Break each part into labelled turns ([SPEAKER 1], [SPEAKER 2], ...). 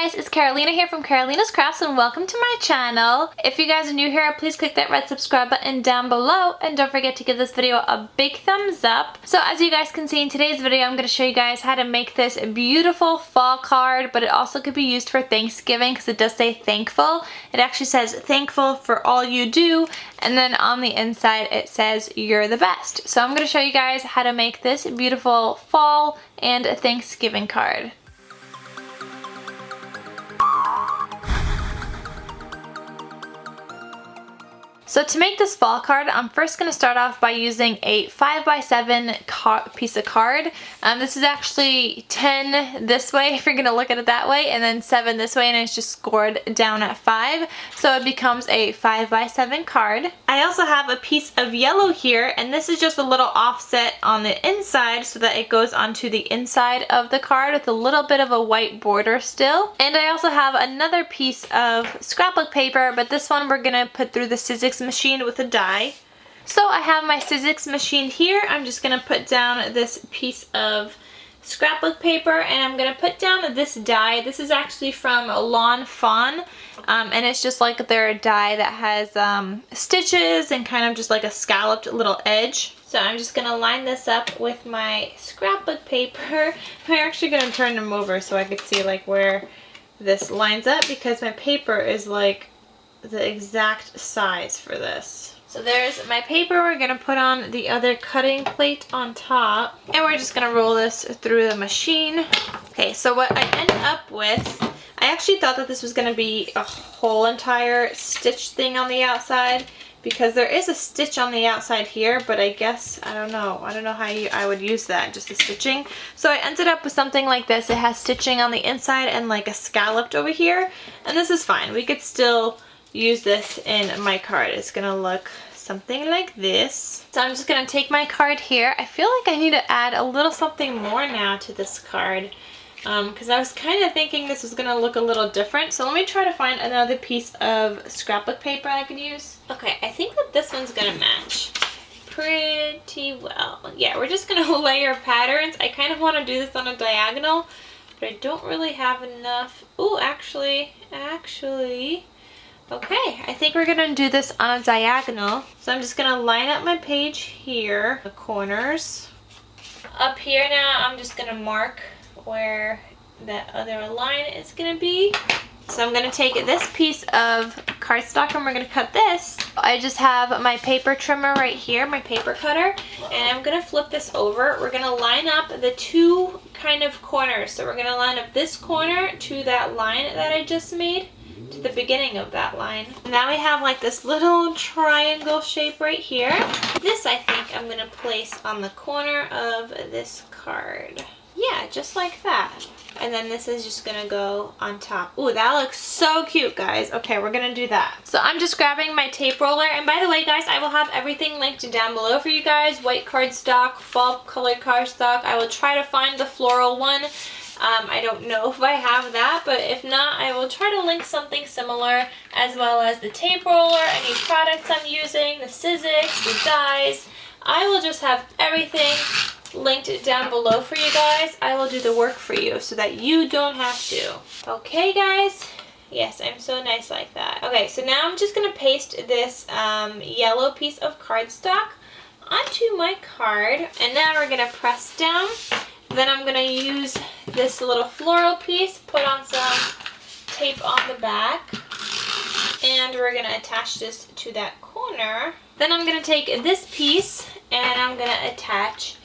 [SPEAKER 1] guys, it's Carolina here from KarolinasKrafts and welcome to my channel. If you guys are new here, please click that red subscribe button down below and don't forget to give this video a big thumbs up. So as you guys can see in today's video, I'm going to show you guys how to make this beautiful fall card, but it also could be used for Thanksgiving because it does say thankful. It actually says thankful for all you do, and then on the inside it says you're the best. So I'm going to show you guys how to make this beautiful fall and Thanksgiving card. So to make this fall card, I'm first going to start off by using a 5x7 piece of card. This is actually 10 this way if you're going to look at it that way, and then 7 this way, and it's just scored down at 5. So it becomes a 5x7 card. I also have a piece of yellow here, and this is just a little offset on the inside so that it goes onto the inside of the card with a little bit of a white border still. And I also have another piece of scrapbook paper, but this one we're going to put through the Sizzix machine with a die. So I have my Sizzix machine here. I'm just going to put down this piece of scrapbook paper and I'm going to put down this die. This is actually from Fawn, and it's just like their die that has stitches and kind of just like a scalloped little edge. So I'm just going to line this up with my scrapbook paper. I'm actually going to turn them over so I could see like where this lines up because my paper is like the exact size for this. So there's my paper. We're going to put on the other cutting plate on top and we're just going to roll this through the machine. Okay, so what I ended up with, I actually thought that this was going to be a whole entire stitch thing on the outside because there is a stitch on the outside here, but I guess, I don't know how I would use that, just the stitching. So I ended up with something like this. It has stitching on the inside and like a scalloped over here, and this is fine. We could still use this in my card. It's gonna look something like this. So I'm just gonna take my card here. I feel like I need to add a little something more now to this card because I was kind of thinking this was gonna look a little different. So let me try to find another piece of scrapbook paper I could use. Okay, I think that this one's gonna match pretty well. Yeah, we're just gonna layer patterns. I kind of want to do this on a diagonal, but I don't really have enough. Oh, actually. Okay, I think we're gonna do this on a diagonal. So I'm just gonna line up my page here, the corners. Up here now, I'm just gonna mark where that other line is gonna be. So I'm gonna take this piece of cardstock and we're gonna cut this. I just have my paper trimmer right here, my paper cutter, and I'm gonna flip this over. We're gonna line up the two kind of corners. So we're gonna line up this corner to that line that I just made, to the beginning of that line. Now we have like this little triangle shape right here. This I think I'm gonna place on the corner of this card. Yeah, just like that. And then this is just gonna go on top. Ooh, that looks so cute, guys. Okay, we're gonna do that. So I'm just grabbing my tape roller, and by the way, guys, I will have everything linked down below for you guys. White cardstock, fall colored cardstock. I will try to find the floral one. I don't know if I have that, but if not, I will try to link something similar, as well as the tape roller, any products I'm using, the Sizzix, the dies. I will just have everything linked down below for you guys. I will do the work for you so that you don't have to. Okay, guys? Yes, I'm so nice like that. Okay, so now I'm just going to paste this yellow piece of cardstock onto my card, and now we're going to press down. Then I'm going to use this little floral piece, put on some tape on the back, and we're going to attach this to that corner. Then I'm going to take this piece and I'm going to attach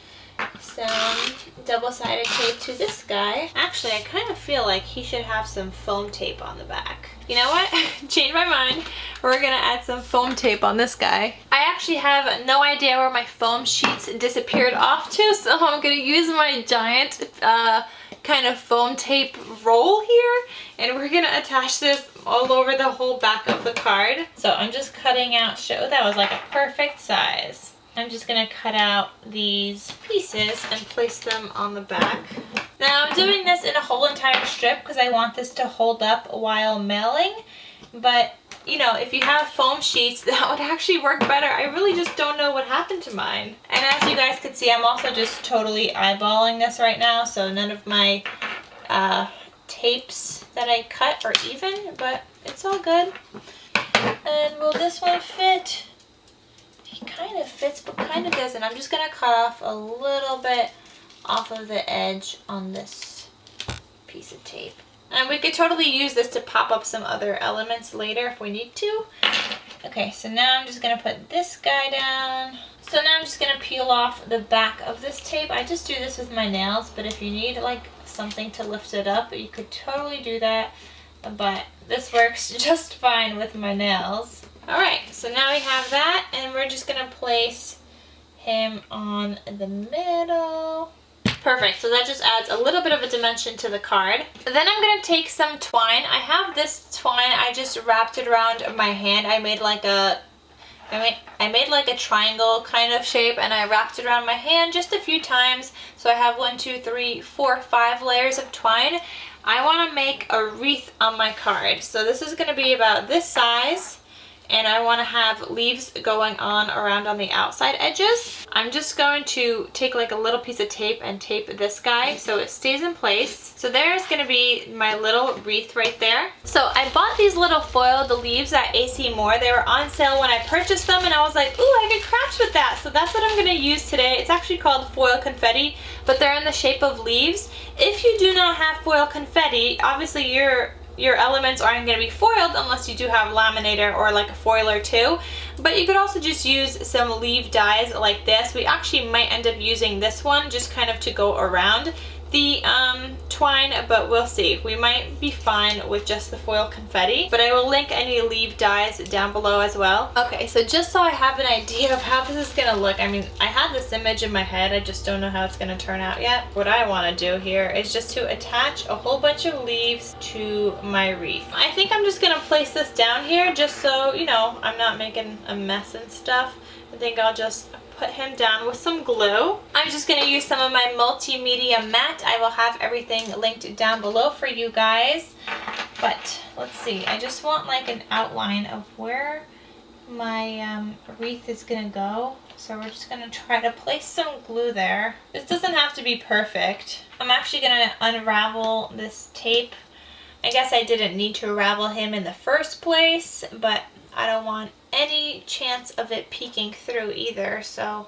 [SPEAKER 1] some double-sided tape to this guy. Actually, I kind of feel like he should have some foam tape on the back. You know what? Change my mind. We're gonna add some foam tape on this guy. I actually have no idea where my foam sheets disappeared off to, so I'm gonna use my giant kind of foam tape roll here, and we're gonna attach this all over the whole back of the card. So I'm just cutting out, that was like a perfect size. I'm just going to cut out these pieces and place them on the back. Now I'm doing this in a whole entire strip because I want this to hold up while mailing. But, you know, if you have foam sheets, that would actually work better. I really just don't know what happened to mine. And as you guys can see, I'm also just totally eyeballing this right now. So none of my tapes that I cut are even, but it's all good. And will this one fit? He kind of fits, but kind of doesn't. I'm just gonna cut off a little bit off of the edge on this piece of tape. And we could totally use this to pop up some other elements later if we need to. Okay, so now I'm just gonna put this guy down. So now I'm just gonna peel off the back of this tape. I just do this with my nails, but if you need like something to lift it up, you could totally do that. But this works just fine with my nails. All right, so now we have that, and we're just gonna place him on the middle. Perfect, so that just adds a little bit of a dimension to the card. Then I'm gonna take some twine. I have this twine, I just wrapped it around my hand. I made like a triangle kind of shape, and I wrapped it around my hand just a few times. So I have 1, 2, 3, 4, 5 layers of twine. I wanna make a wreath on my card. So this is gonna be about this size, and I want to have leaves going on around on the outside edges. I'm just going to take like a little piece of tape and tape this guy so it stays in place. So there's going to be my little wreath right there. So I bought these little foiled leaves at AC Moore. They were on sale when I purchased them, and I was like, ooh, I could craft with that. So that's what I'm going to use today. It's actually called foil confetti, but they're in the shape of leaves. If you do not have foil confetti, obviously your elements aren't going to be foiled unless you do have laminator or like a foiler too. But you could also just use some leaf dies like this. We actually might end up using this one just kind of to go around the twine, but we'll see. We might be fine with just the foil confetti, but I will link any leaf dies down below as well. Okay, so just so I have an idea of how this is gonna look, I mean, I had this image in my head, I just don't know how it's gonna turn out yet. What I wanna do here is just to attach a whole bunch of leaves to my wreath. I think I'm just gonna place this down here just so, you know, I'm not making a mess and stuff. I think I'll just put him down with some glue. I'm just going to use some of my multimedia matte. I will have everything linked down below for you guys. But let's see, I just want like an outline of where my wreath is going to go. So we're just going to try to place some glue there. This doesn't have to be perfect. I'm actually going to unravel this tape. I guess I didn't need to unravel him in the first place, but I don't want any chance of it peeking through either, so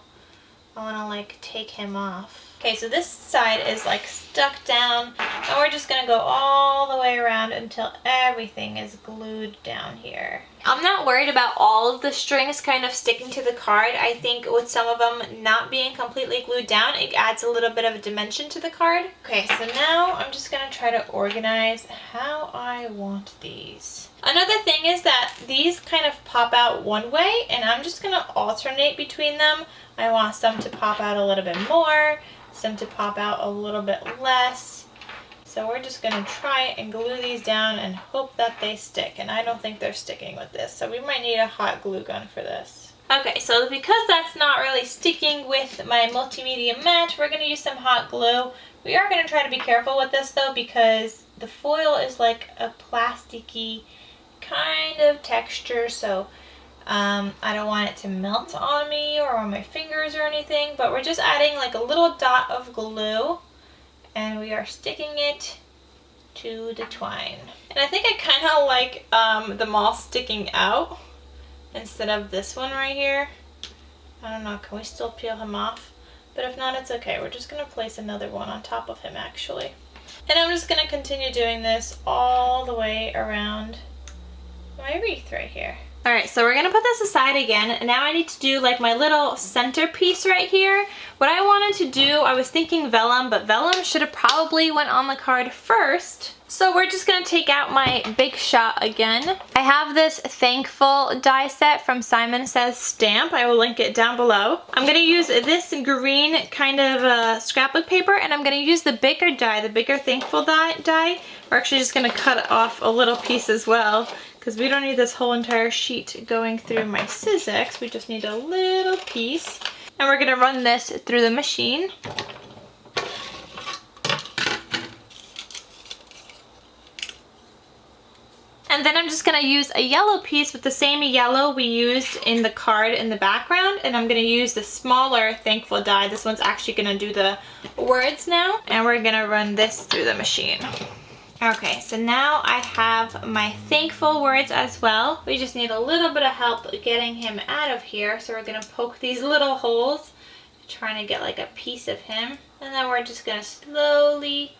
[SPEAKER 1] I want to like take him off. Okay, so this side is like stuck down, and we're just going to go all the way around until everything is glued down here. I'm not worried about all of the strings kind of sticking to the card. I think with some of them not being completely glued down, it adds a little bit of a dimension to the card. Okay, so now I'm just going to try to organize how I want these. Another thing is that these kind of pop out one way, and I'm just going to alternate between them. I want some to pop out a little bit more, some to pop out a little bit less. So we're just going to try and glue these down and hope that they stick. And I don't think they're sticking with this, so we might need a hot glue gun for this. Okay, so because that's not really sticking with my multimedia matte, we're going to use some hot glue. We are going to try to be careful with this though, because the foil is like a plasticky kind of texture, so I don't want it to melt on me or on my fingers or anything, but we're just adding like a little dot of glue, and we are sticking it to the twine. And I think I kind of like them all sticking out instead of this one right here. I don't know, can we still peel him off? But if not, it's okay. We're just going to place another one on top of him actually. And I'm just going to continue doing this all the way around my wreath right here. Alright, so we're going to put this aside again, and now I need to do like my little centerpiece right here. What I wanted to do, I was thinking vellum, but vellum should have probably went on the card first. So we're just going to take out my Big Shot again. I have this Thankful die set from Simon Says Stamp. I will link it down below. I'm going to use this green kind of scrapbook paper, and I'm going to use the bigger die, the bigger Thankful die. We're actually just going to cut off a little piece as well, because we don't need this whole entire sheet going through my Sizzix. We just need a little piece. And we're going to run this through the machine. And then I'm just going to use a yellow piece with the same yellow we used in the card in the background. And I'm going to use the smaller Thankful die. This one's actually going to do the words now. And we're going to run this through the machine. Okay, so now I have my thankful words as well. We just need a little bit of help getting him out of here. So we're gonna poke these little holes, trying to get like a piece of him. And then we're just gonna slowly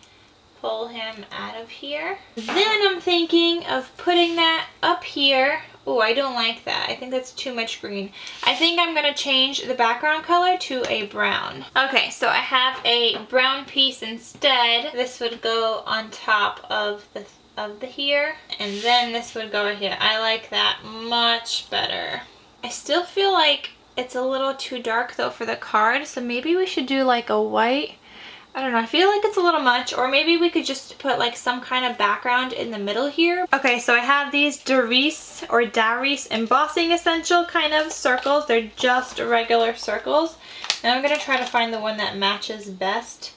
[SPEAKER 1] pull him out of here. Then I'm thinking of putting that up here. Oh, I don't like that. I think that's too much green. I think I'm gonna change the background color to a brown. Okay, so I have a brown piece instead. This would go on top of the here, and then this would go right here. I like that much better. I still feel like it's a little too dark though for the card, so maybe we should do like a white. I don't know, I feel like it's a little much, or maybe we could just put like some kind of background in the middle here. Okay, so I have these Darice or Darice embossing essential kind of circles. They're just regular circles. And I'm gonna try to find the one that matches best.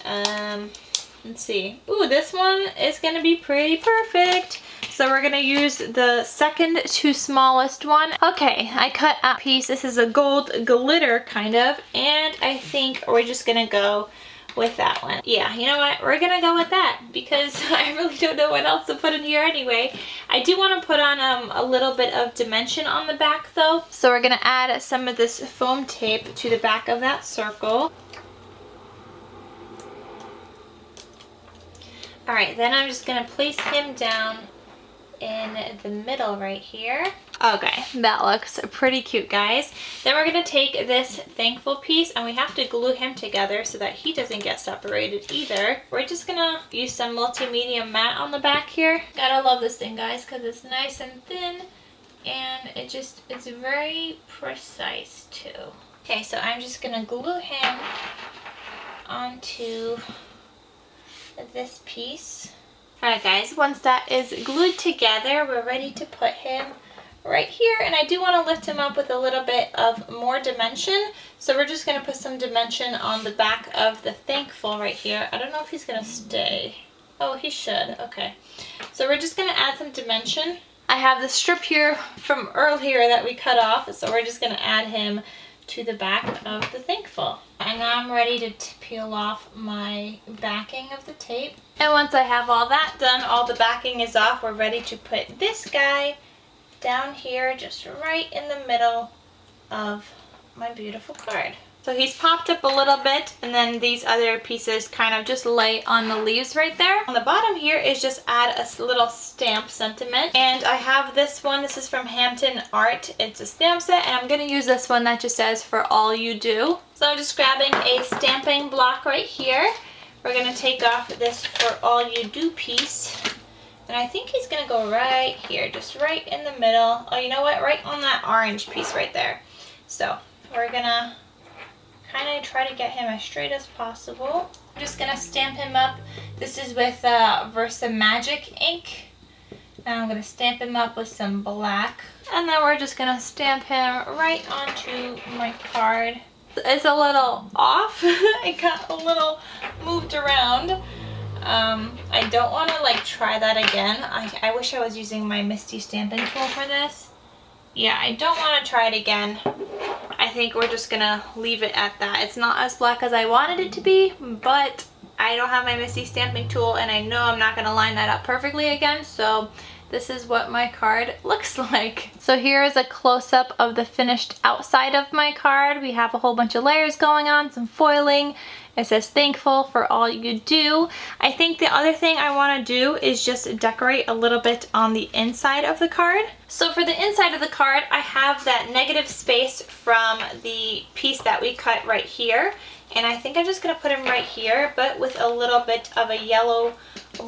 [SPEAKER 1] Let's see. Ooh, this one is gonna be pretty perfect. So we're gonna use the second to smallest one. Okay, I cut a piece. This is a gold glitter kind of, and I think we're just gonna go with that one. Yeah, you know what? We're gonna go with that because I really don't know what else to put in here anyway. I do want to put on a little bit of dimension on the back though. So we're gonna add some of this foam tape to the back of that circle. Alright, then I'm just gonna place him down in the middle right here. Okay, that looks pretty cute, guys. Then we're gonna take this thankful piece and we have to glue him together so that he doesn't get separated either. We're just gonna use some multimedia matte on the back here. Gotta love this thing, guys, because it's nice and thin and it's very precise too. Okay, so I'm just gonna glue him onto this piece. Alright guys, once that is glued together, we're ready to put him right here, and I do want to lift him up with a little bit of more dimension, so we're just going to put some dimension on the back of the thankful right here. I don't know if he's going to stay. Oh, he should. Okay, so we're just going to add some dimension. I have the strip here from earlier that we cut off, so we're just going to add him to the back of the thankful. And now I'm ready to peel off my backing of the tape. And once I have all that done, all the backing is off, we're ready to put this guy down here, just right in the middle of my beautiful card. So he's popped up a little bit, and then these other pieces kind of just lay on the leaves right there. On the bottom here is just add a little stamp sentiment, and I have this one. This is from Hampton Art. It's a stamp set, and I'm going to use this one that just says "For All You Do." So I'm just grabbing a stamping block right here. We're going to take off this "For All You Do" piece, and I think he's going to go right here, just right in the middle. Oh, you know what? Right on that orange piece right there. So we're going to kind of try to get him as straight as possible. I'm just gonna stamp him up. This is with Versa Magic ink. Now I'm gonna stamp him up with some black, and then we're just gonna stamp him right onto my card. It's a little off. It got a little moved around. I don't want to like try that again. I wish I was using my Misty stamping tool for this. Yeah, I don't want to try it again. I think we're just gonna leave it at that. It's not as black as I wanted it to be, but I don't have my Misty stamping tool, and I know I'm not gonna line that up perfectly again, so this is what my card looks like. So here is a close-up of the finished outside of my card. We have a whole bunch of layers going on, some foiling. It says "Thankful for all you do." I think the other thing I want to do is just decorate a little bit on the inside of the card. So for the inside of the card, I have that negative space from the piece that we cut right here. And I think I'm just going to put him right here, but with a little bit of a yellow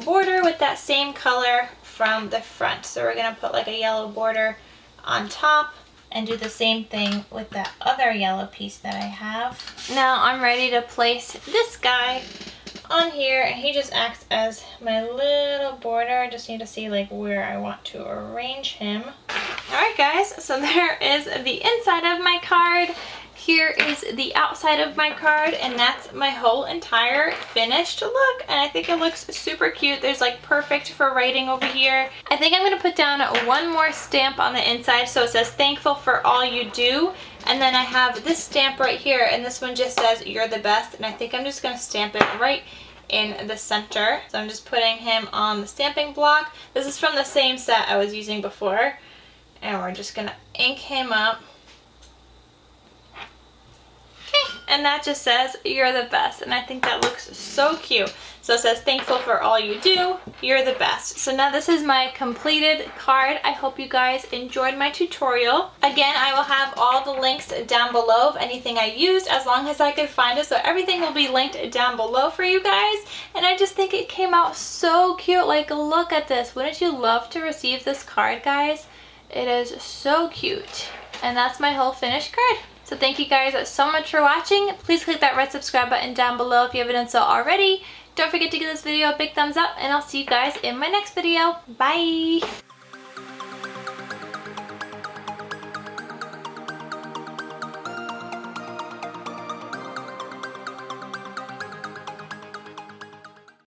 [SPEAKER 1] border with that same color from the front. So we're going to put like a yellow border on top and do the same thing with that other yellow piece that I have. Now I'm ready to place this guy on here, and he just acts as my little border. I just need to see like where I want to arrange him. Alright guys, so there is the inside of my card. Here is the outside of my card, and that's my whole entire finished look, and I think it looks super cute. There's like perfect for writing over here. I think I'm going to put down one more stamp on the inside, so it says "Thankful for all you do," and then I have this stamp right here, and this one just says "You're the best," and I think I'm just going to stamp it right in the center. So I'm just putting him on the stamping block. This is from the same set I was using before. And we're just gonna ink him up. Okay, and that just says, "You're the best." And I think that looks so cute. So it says, "Thankful for all you do. You're the best." So now this is my completed card. I hope you guys enjoyed my tutorial. Again, I will have all the links down below of anything I used, as long as I could find it. So everything will be linked down below for you guys. And I just think it came out so cute. Like, look at this. Wouldn't you love to receive this card, guys? It is so cute. And that's my whole finished card. So thank you guys so much for watching. Please click that red subscribe button down below if you haven't done so already. Don't forget to give this video a big thumbs up, and I'll see you guys in my next video. Bye!